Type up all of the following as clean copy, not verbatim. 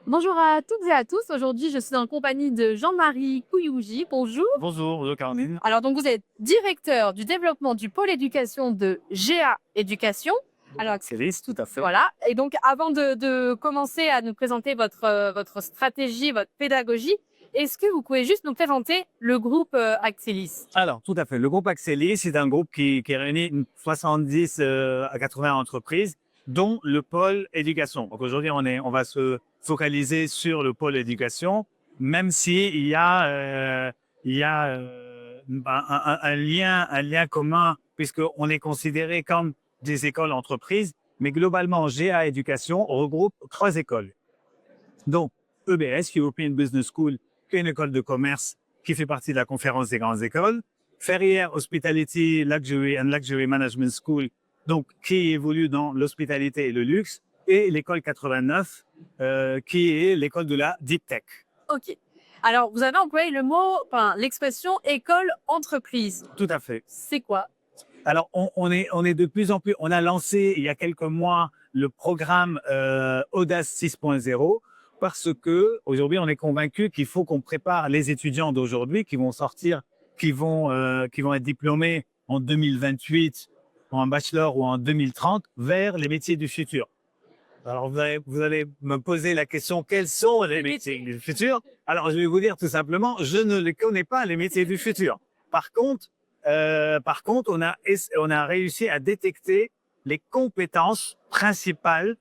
Bonjour à toutes et à tous. Aujourd'hui, je suis en compagnie de Jean-Marie Kouyouji. Bonjour. Bonjour Caroline. Alors, donc, vous êtes directeur du développement du pôle éducation de GA Éducation. Alors, Célis, tout à fait. voilà. Et donc, avant de commencer à nous présenter votre stratégie, votre pédagogie, est-ce que vous pouvez juste nous présenter le groupe Axelis? Alors, tout à fait. Le groupe Axelis, c'est un groupe qui réunit 70 à 80 entreprises, dont le pôle éducation. Donc aujourd'hui, on va se focaliser sur le pôle éducation, même si il y a un lien commun, puisqu'on est considéré comme des écoles entreprises, mais globalement, GA Éducation regroupe trois écoles. Donc, EBS, European Business School, qui est une école de commerce qui fait partie de la conférence des grandes écoles. Ferrière Hospitality Luxury and Luxury Management School, donc qui évolue dans l'hospitalité et le luxe. Et l'école 89, qui est l'école de la Deep Tech. Ok. Alors, vous avez employé l'expression école entreprise. Tout à fait. C'est quoi? Alors, on est de plus en plus, on a lancé il y a quelques mois le programme Audace 6.0 parce que aujourd'hui, on est convaincu qu'il faut qu'on prépare les étudiants d'aujourd'hui qui vont sortir, qui vont être diplômés en 2028, en bachelor ou en 2030 vers les métiers du futur. Alors, vous allez me poser la question, quels sont les métiers du futur? Alors, je vais vous dire tout simplement, je ne les connais pas, les métiers du futur. Par contre, on a réussi à détecter les compétences principales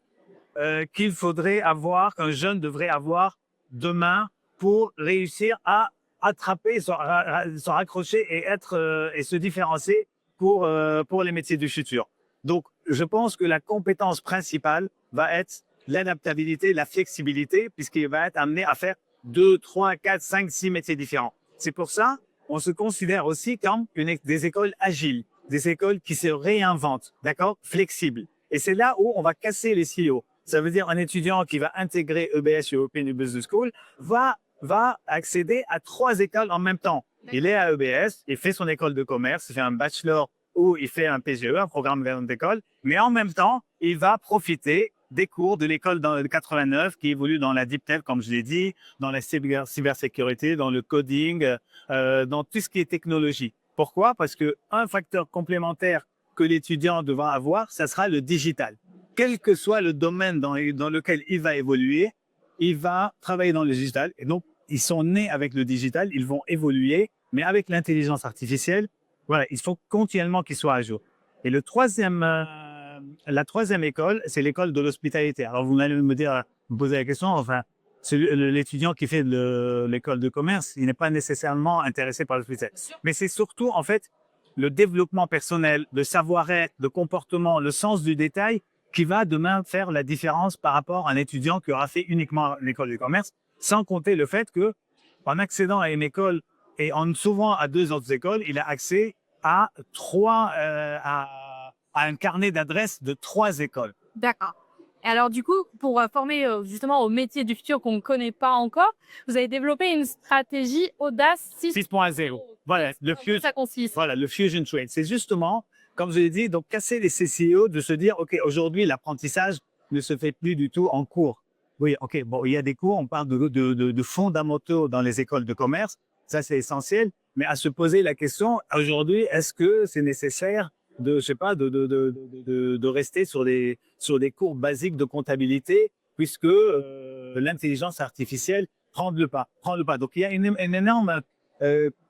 qu'il faudrait avoir, qu'un jeune devrait avoir demain pour réussir à attraper, se raccrocher et se différencier pour les métiers du futur. Donc, je pense que la compétence principale va être l'adaptabilité, la flexibilité, puisqu'il va être amené à faire 2, 3, 4, 5, 6 métiers différents. C'est pour ça on se considère aussi comme des écoles agiles, des écoles qui se réinventent, d'accord, flexibles. Et c'est là où on va casser les silos. Ça veut dire un étudiant qui va intégrer EBS, European Business School, va accéder à 3 écoles en même temps. Il est à EBS, il fait son école de commerce, il fait un bachelor ou il fait un PGE, un programme d'école, mais en même temps, il va profiter des cours de l'école 89 qui évolue dans la deep tech, comme je l'ai dit, dans la cybersécurité, dans le coding, dans tout ce qui est technologie. Pourquoi? Parce que un facteur complémentaire que l'étudiant devra avoir, ça sera le digital. Quel que soit le domaine dans lequel il va évoluer, il va travailler dans le digital. Et donc, ils sont nés avec le digital, ils vont évoluer, mais avec l'intelligence artificielle, voilà, il faut continuellement qu'ils soient à jour. Et la troisième école, c'est l'école de l'hospitalité. Alors, vous allez me dire, me poser la question, enfin, l'étudiant qui fait l'école de commerce, il n'est pas nécessairement intéressé par l'hospitalité. Mais c'est surtout, en fait, le développement personnel, le savoir-être, le comportement, le sens du détail qui va demain faire la différence par rapport à un étudiant qui aura fait uniquement l'école de commerce, sans compter le fait que, en accédant à une école et en s'ouvrant à 2 autres écoles, il a accès à un carnet d'adresses de 3 écoles. D'accord. Et alors, du coup, pour former justement au métier du futur qu'on ne connaît pas encore, vous avez développé une stratégie Audace 6.0. Voilà, Ça consiste. voilà, le Fusion Trade. C'est justement, comme je l'ai dit, donc casser les CCO, de se dire, OK, aujourd'hui, l'apprentissage ne se fait plus du tout en cours. Oui, OK, bon, il y a des cours, on parle de fondamentaux dans les écoles de commerce. Ça, c'est essentiel. Mais à se poser la question, aujourd'hui, est-ce que c'est nécessaire je sais pas, de rester sur des cours basiques de comptabilité, puisque l'intelligence artificielle prend le pas. Donc, il y a une énorme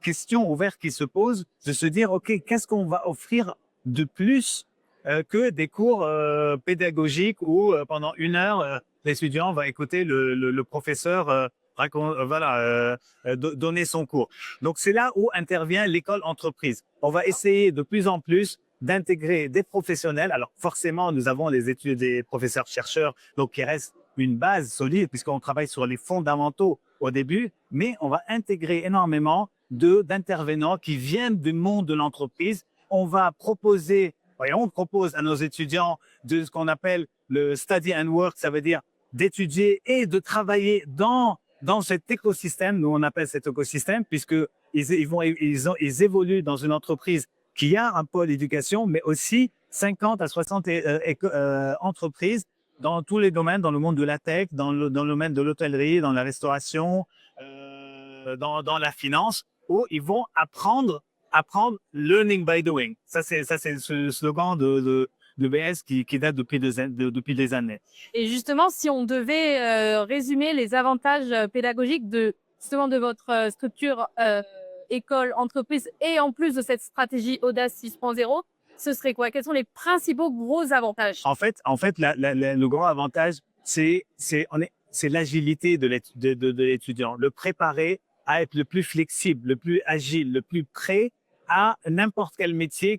question ouverte qui se pose, de se dire, OK, qu'est-ce qu'on va offrir de plus que des cours pédagogiques où pendant 1 heure, l'étudiant va écouter le professeur donner son cours. Donc, c'est là où intervient l'école entreprise. On va essayer de plus en plus d'intégrer des professionnels. Alors, forcément, nous avons les études des professeurs-chercheurs, donc qui reste une base solide puisqu'on travaille sur les fondamentaux au début, mais on va intégrer énormément d'intervenants qui viennent du monde de l'entreprise. On propose à nos étudiants de ce qu'on appelle le study and work, ça veut dire d'étudier et de travailler dans cet écosystème. Nous, on appelle cet écosystème puisque ils évoluent dans une entreprise qui a un pôle éducation, mais aussi 50 à 60 entreprises dans tous les domaines, dans le monde de la tech, dans le domaine de l'hôtellerie, dans la restauration, dans la finance, où ils vont apprendre learning by doing. Ça, c'est le slogan de BS qui date depuis des années. Et justement, si on devait résumer les avantages pédagogiques justement de votre structure école, entreprise et en plus de cette stratégie Audace 6.0, ce serait quoi? Quels sont les principaux gros avantages? En fait, le grand avantage, c'est l'agilité de l'étudiant, le préparer à être le plus flexible, le plus agile, le plus prêt à n'importe quel métier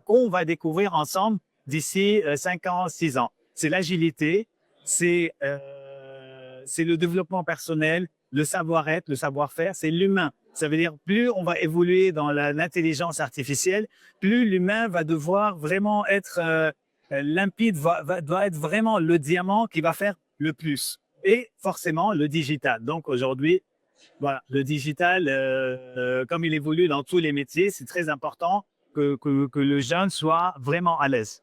qu'on va découvrir ensemble d'ici 5 ans, 6 ans. C'est l'agilité, c'est le développement personnel, le savoir-être, le savoir-faire, c'est l'humain. Ça veut dire plus on va évoluer dans l'intelligence artificielle, plus l'humain va devoir vraiment être limpide, doit être vraiment le diamant qui va faire le plus. Et forcément, le digital. Donc aujourd'hui, voilà, le digital, comme il évolue dans tous les métiers, c'est très important que le jeune soit vraiment à l'aise.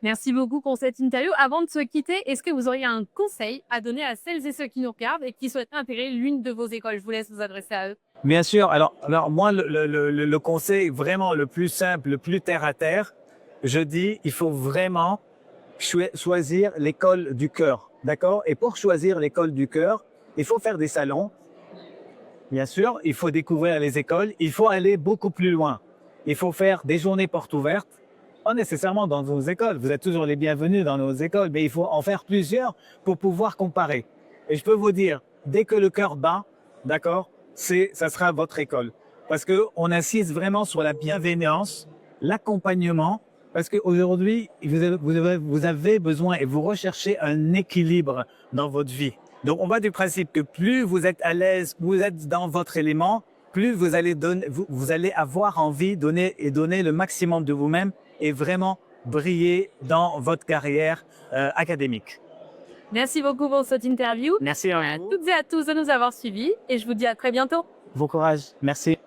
Merci beaucoup pour cette interview. Avant de se quitter, est-ce que vous auriez un conseil à donner à celles et ceux qui nous regardent et qui souhaiteraient intégrer l'une de vos écoles? Je vous laisse vous adresser à eux. Bien sûr. Alors moi, le conseil vraiment le plus simple, le plus terre à terre, je dis, il faut vraiment choisir l'école du cœur, d'accord? Et pour choisir l'école du cœur, il faut faire des salons. Bien sûr, il faut découvrir les écoles. Il faut aller beaucoup plus loin. Il faut faire des journées portes ouvertes. Pas nécessairement dans nos écoles. Vous êtes toujours les bienvenus dans nos écoles, mais il faut en faire plusieurs pour pouvoir comparer. Et je peux vous dire, dès que le cœur bat, d'accord, ça sera votre école. Parce que on insiste vraiment sur la bienveillance, l'accompagnement, parce qu'aujourd'hui, vous avez besoin et vous recherchez un équilibre dans votre vie. Donc, on va du principe que plus vous êtes à l'aise, vous êtes dans votre élément, plus vous allez avoir envie de donner le maximum de vous-même et vraiment briller dans votre carrière académique. Merci beaucoup pour cette interview. Merci à toutes et à tous de nous avoir suivis et je vous dis à très bientôt. Bon courage. Merci.